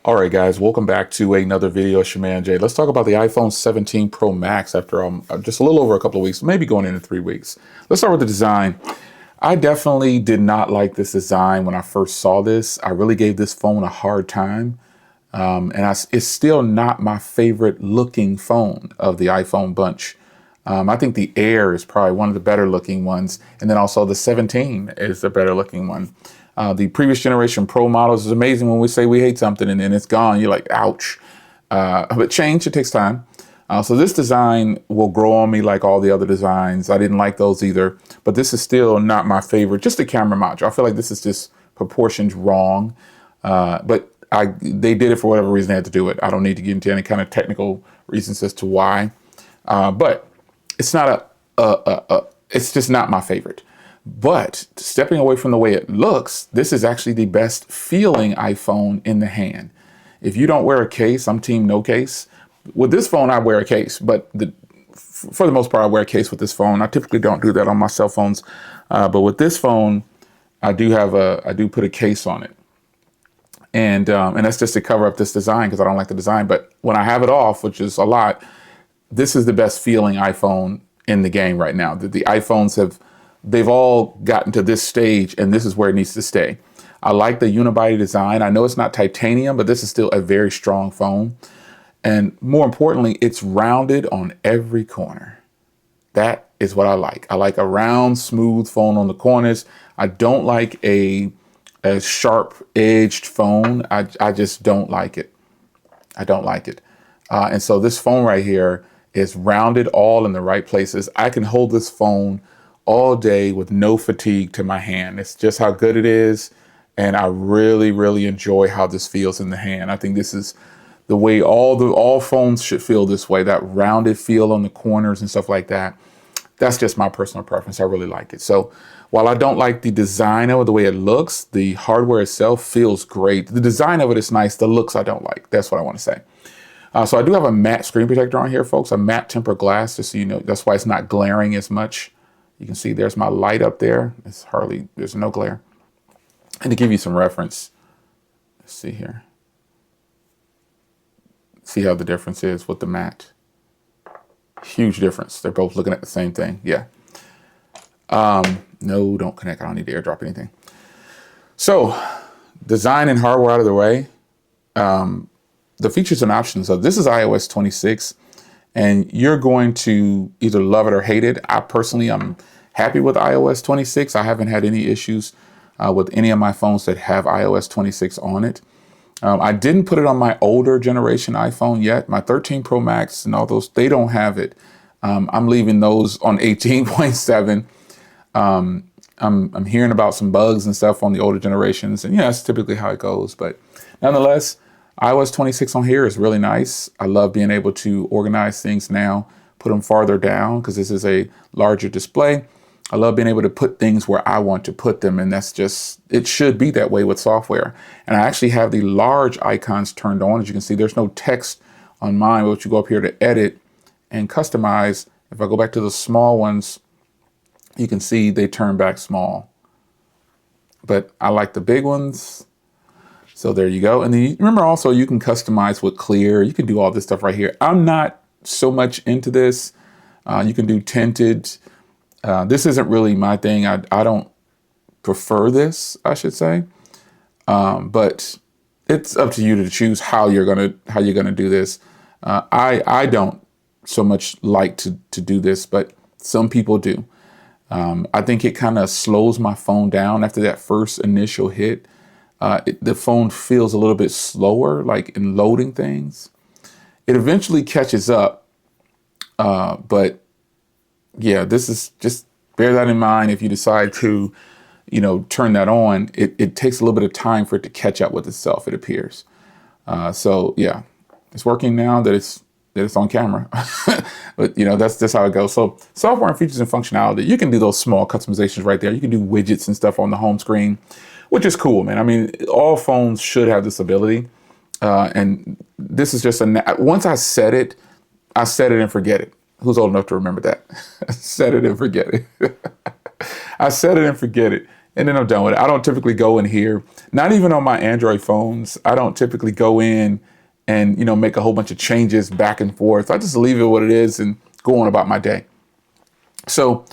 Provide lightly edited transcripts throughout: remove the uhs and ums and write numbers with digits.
All right, guys, welcome back to another video. It's your man Jay. Let's talk about the iPhone 17 Pro Max after just a little over a couple of weeks, maybe going into 3 weeks. Let's start with the design. I definitely did not like this design when I first saw this. I really gave this phone a hard time. It's still not my favorite looking phone of the iPhone bunch. I think the Air is probably one of the better looking ones. And then also the 17 is the better looking one. The previous generation Pro models is amazing when we say we hate something and then it's gone. You're like, ouch. But change, it takes time. So this design will grow on me like all the other designs. I didn't like those either, but this is still not my favorite. Just the camera module. I feel like this is just proportions wrong. But they did it for whatever reason they had to do it. I don't need to get into any kind of technical reasons as to why. But it's not it's just not my favorite. But stepping away from the way it looks, this is actually the best feeling iPhone in the hand. If you don't wear a case, I'm team no case. With this phone, I wear a case, but for the most part, I wear a case with this phone. I typically don't do that on my cell phones. But with this phone, I do put a case on it. And that's just to cover up this design because I don't like the design. But when I have it off, which is a lot, this is the best feeling iPhone in the game right now. The iPhones they've all gotten to this stage and this is where it needs to stay. I like the unibody design. I know it's not titanium, but this is still a very strong phone. And more importantly, it's rounded on every corner. That is what I like. I like a round, smooth phone on the corners. I don't like a sharp edged phone. I just don't like it. I don't like it. And so this phone right here is rounded all in the right places. I can hold this phone all day with no fatigue to my hand. It's just how good it is. And I really, really enjoy how this feels in the hand. I think this is the way all phones should feel this way, that rounded feel on the corners and stuff like that. That's just my personal preference. I really like it. So while I don't like the design of it, the way it looks, the hardware itself feels great. The design of it is nice. The looks I don't like. That's what I want to say. So I do have a matte screen protector on here, folks, a matte tempered glass, just so you know. That's why it's not glaring as much. You can see there's my light up there. There's no glare. And to give you some reference, let's see here. See how the difference is with the matte. Huge difference. They're both looking at the same thing. Yeah. No, don't connect. I don't need to airdrop anything. So design and hardware out of the way. The features and options of this is iOS 26, and you're going to either love it or hate it. I personally, I'm happy with iOS 26. I haven't had any issues with any of my phones that have iOS 26 on it. I didn't put it on my older generation iPhone yet. My 13 Pro Max and all those, they don't have it. I'm leaving those on 18.7. I'm hearing about some bugs and stuff on the older generations, and yeah, that's typically how it goes. But nonetheless, iOS 26 on here is really nice. I love being able to organize things now, put them farther down because this is a larger display. I love being able to put things where I want to put them, and that's just, it should be that way with software. And I actually have the large icons turned on. As you can see, there's no text on mine, but you go up here to edit and customize. If I go back to the small ones, you can see they turn back small. But I like the big ones. So there you go. And then remember also you can customize with clear. You can do all this stuff right here. I'm not so much into this. You can do tinted. This isn't really my thing. I don't prefer this, I should say. But it's up to you to choose how you're gonna do this. I don't so much like to do this, but some people do. I think it kind of slows my phone down after that first initial hit. The phone feels a little bit slower, like in loading things. It eventually catches up, but yeah, this is just bear that in mind if you decide to, turn that on. It takes a little bit of time for it to catch up with itself, it appears. So yeah, it's working now that it's on camera, but that's how it goes. So software and features and functionality, you can do those small customizations right there. You can do widgets and stuff on the home screen, which is cool, man. I mean, all phones should have this ability. And this is just once I set it and forget it. Who's old enough to remember that? Set it and forget it. I set it and forget it. and then I'm done with it. I don't typically go in here, not even on my Android phones. I don't typically go in and, make a whole bunch of changes back and forth. I just leave it what it is and go on about my day. So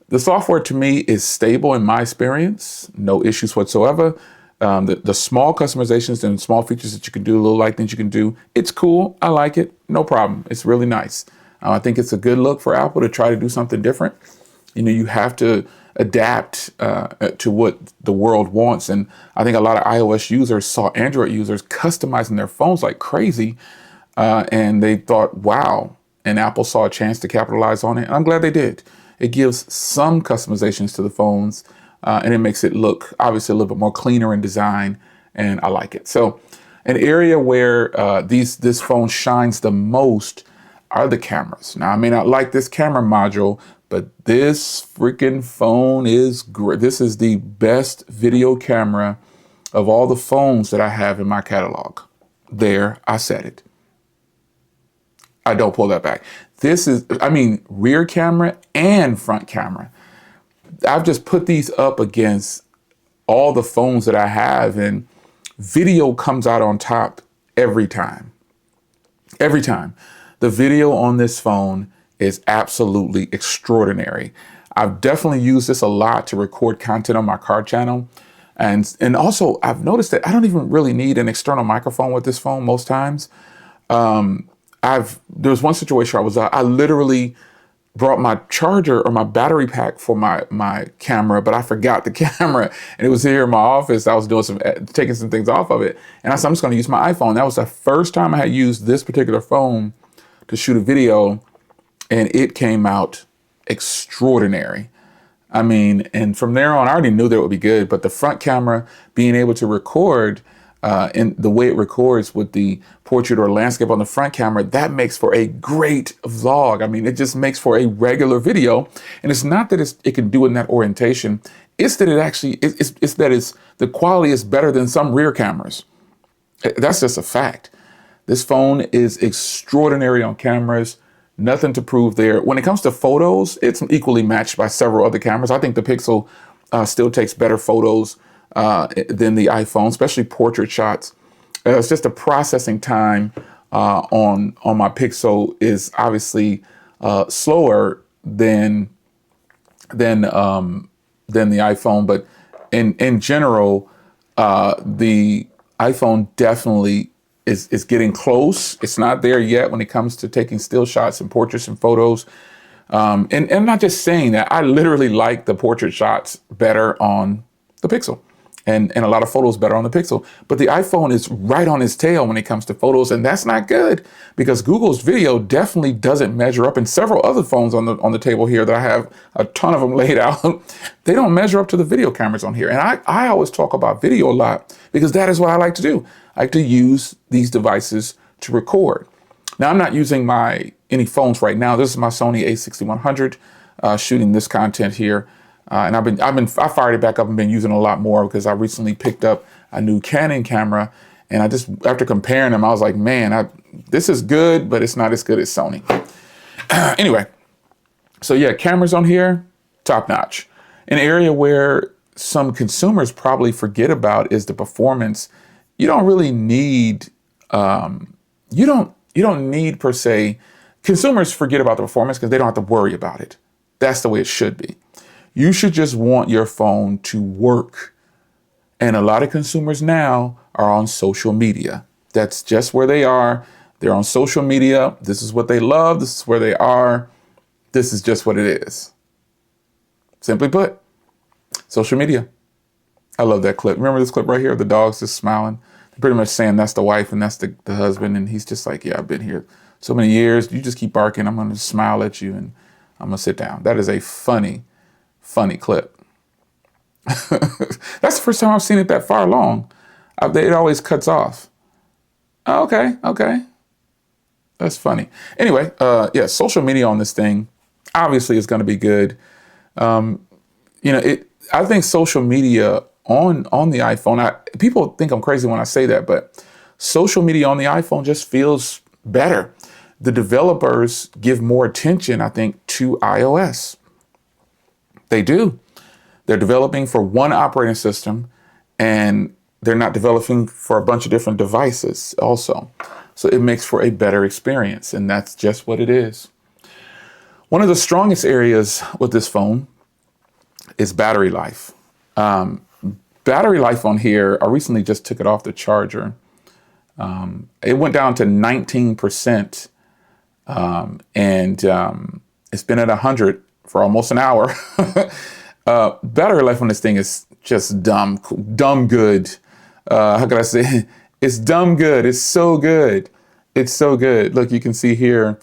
the software to me is stable in my experience, no issues whatsoever. The small customizations and small features that you can do, little light things you can do, it's cool. I like it. No problem. It's really nice. I think it's a good look for Apple to try to do something different. You have to adapt to what the world wants. And I think a lot of iOS users saw Android users customizing their phones like crazy. And they thought, wow. And Apple saw a chance to capitalize on it. And I'm glad they did. It gives some customizations to the phones. And it makes it look obviously a little bit more cleaner in design, and I like it. So an area where this phone shines the most are the cameras. Now, I may not like this camera module, but this freaking phone is great. This is the best video camera of all the phones that I have in my catalog. There, I said it. I don't pull that back. This is, rear camera and front camera. I've just put these up against all the phones that I have, and video comes out on top every time. Every time. The video on this phone is absolutely extraordinary. I've definitely used this a lot to record content on my car channel. And also, I've noticed that I don't even really need an external microphone with this phone most times. There was one situation where I literally brought my charger or my battery pack for my camera, but I forgot the camera, and it was here in my office. I was doing taking some things off of it, and I said, I'm just going to use my iPhone. That was the first time I had used this particular phone to shoot a video, and it came out extraordinary. And from there on, I already knew that it would be good, but the front camera, being able to record and the way it records with the portrait or landscape on the front camera, that makes for a great vlog. It just makes for a regular video. And it's not that it can do it in that orientation. It's that the quality is better than some rear cameras. That's just a fact. This phone is extraordinary on cameras. Nothing to prove there. When it comes to photos, it's equally matched by several other cameras. I think the Pixel still takes better photos than the iPhone, especially portrait shots. It's just the processing time on my Pixel is obviously slower than the iPhone, but in general, the iPhone definitely is getting close. It's not there yet when it comes to taking still shots and portraits and photos. And I'm not just saying that. I literally like the portrait shots better on the Pixel. And a lot of photos better on the Pixel. But the iPhone is right on its tail when it comes to photos, and that's not good because Google's video definitely doesn't measure up, and several other phones on the table here that I have a ton of them laid out, they don't measure up to the video cameras on here. And I always talk about video a lot because that is what I like to do. I like to use these devices to record. Now, I'm not using any phones right now. This is my Sony a6100 shooting this content here. And I fired it back up and been using it a lot more because I recently picked up a new Canon camera, and after comparing them, I was like, man, this is good, but it's not as good as Sony. Anyway, so yeah, cameras on here, top notch. An area where some consumers probably forget about is the performance. You don't really need, you don't need per se. Consumers forget about the performance because they don't have to worry about it. That's the way it should be. You should just want your phone to work. And a lot of consumers now are on social media. That's just where they are. They're on social media. This is what they love. This is where they are. This is just what it is. Simply put, social media. I love that clip. Remember this clip right here? The dog's just smiling. They're pretty much saying that's the wife and that's the husband. And he's just like, yeah, I've been here so many years. You just keep barking. I'm going to smile at you and I'm going to sit down. That is a funny clip. That's the first time I've seen it that far along. It always cuts off. Okay. That's funny. Anyway, yeah, social media on this thing obviously is going to be good. I think social media on the iPhone, people think I'm crazy when I say that, but social media on the iPhone just feels better. The developers give more attention, I think, to iOS. They do. They're developing for one operating system, and they're not developing for a bunch of different devices also. So it makes for a better experience, and that's just what it is. One of the strongest areas with this phone is battery life. Battery life on here, I recently just took it off the charger. It went down to 19%, and it's been at 100 for almost an hour. Battery life on this thing is just dumb good. How can I say? It's dumb good. It's so good. It's so good. Look, you can see here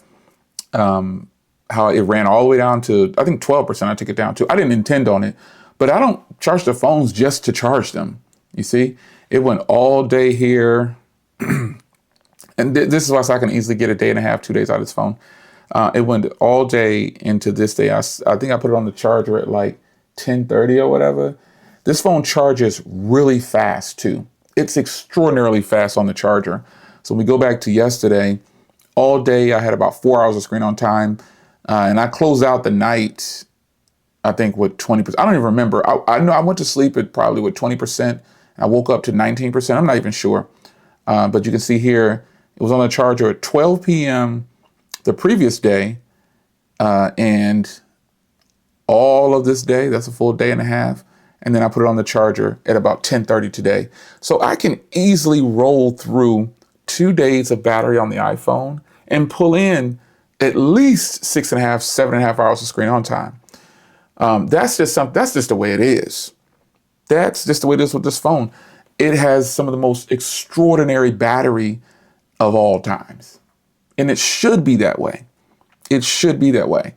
how it ran all the way down to, I think 12% I took it down to. I didn't intend on it, but I don't charge the phones just to charge them. You see, it went all day here. And this is why I can easily get a day and a half, 2 days out of this phone. It went all day into this day. I think I put it on the charger at like 10:30 or whatever. This phone charges really fast too. It's extraordinarily fast on the charger. So when we go back to yesterday, all day I had about 4 hours of screen on time. And I closed out the night, I think, with 20%. I don't even remember. I know I went to sleep at probably with 20%. I woke up to 19%. I'm not even sure. But you can see here, it was on the charger at 12 p.m. the previous day. And all of this day, that's a full day and a half. And then I put it on the charger at about 10:30 today. So I can easily roll through 2 days of battery on the iPhone and pull in at least 6.5, 7.5 hours of screen on time. That's just the way it is. That's just the way it is with this phone. It has some of the most extraordinary battery of all times. And it should be that way. It should be that way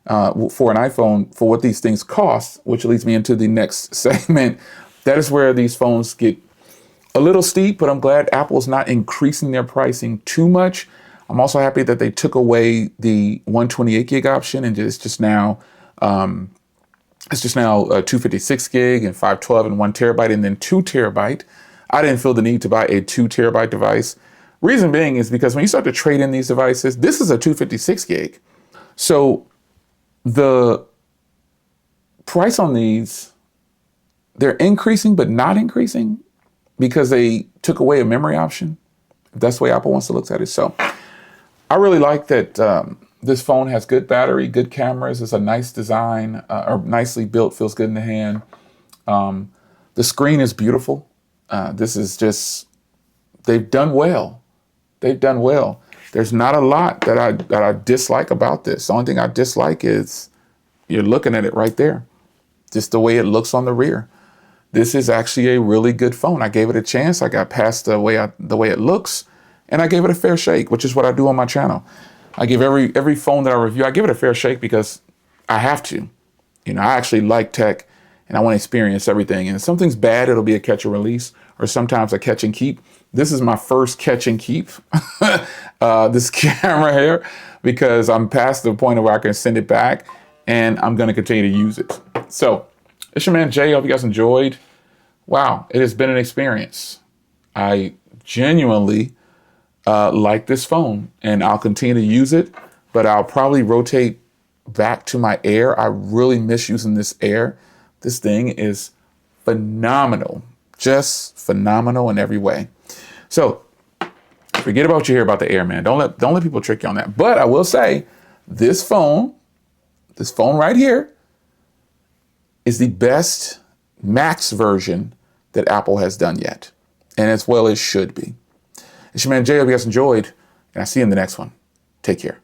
for an iPhone, for what these things cost, which leads me into the next segment. That is where these phones get a little steep, but I'm glad Apple's not increasing their pricing too much. I'm also happy that they took away the 128 gig option, and it's just now 256 gig and 512 and 1 terabyte and then 2 terabyte. I didn't feel the need to buy a 2 terabyte device. Reason being is because when you start to trade in these devices, this is a 256 gig. So the price on these, they're increasing but not increasing because they took away a memory option. That's the way Apple wants to look at it. So I really like that this phone has good battery, good cameras. It's a nice design, or nicely built, feels good in the hand. The screen is beautiful. This is just, they've done well. They've done well. There's not a lot that I dislike about this. The only thing I dislike is you're looking at it right there. Just the way it looks on the rear. This is actually a really good phone. I gave it a chance. I got past the way it looks, and I gave it a fair shake, which is what I do on my channel. I give every phone that I review, I give it a fair shake because I have to. You know, I actually like tech, and I want to experience everything. And if something's bad, it'll be a catch and release, or sometimes a catch and keep. This is my first catch and keep, this camera here, because I'm past the point where I can send it back, and I'm going to continue to use it. So it's your man Jay. I hope you guys enjoyed. Wow, it has been an experience. I genuinely like this phone, and I'll continue to use it, but I'll probably rotate back to my Air. I really miss using this Air. This thing is phenomenal, just phenomenal in every way. So forget about what you hear about the Air, man. Don't let people trick you on that. But I will say, this phone right here is the best Max version that Apple has done yet, and as well as should be. It's your man Jay. I hope you guys enjoyed, and I'll see you in the next one. Take care.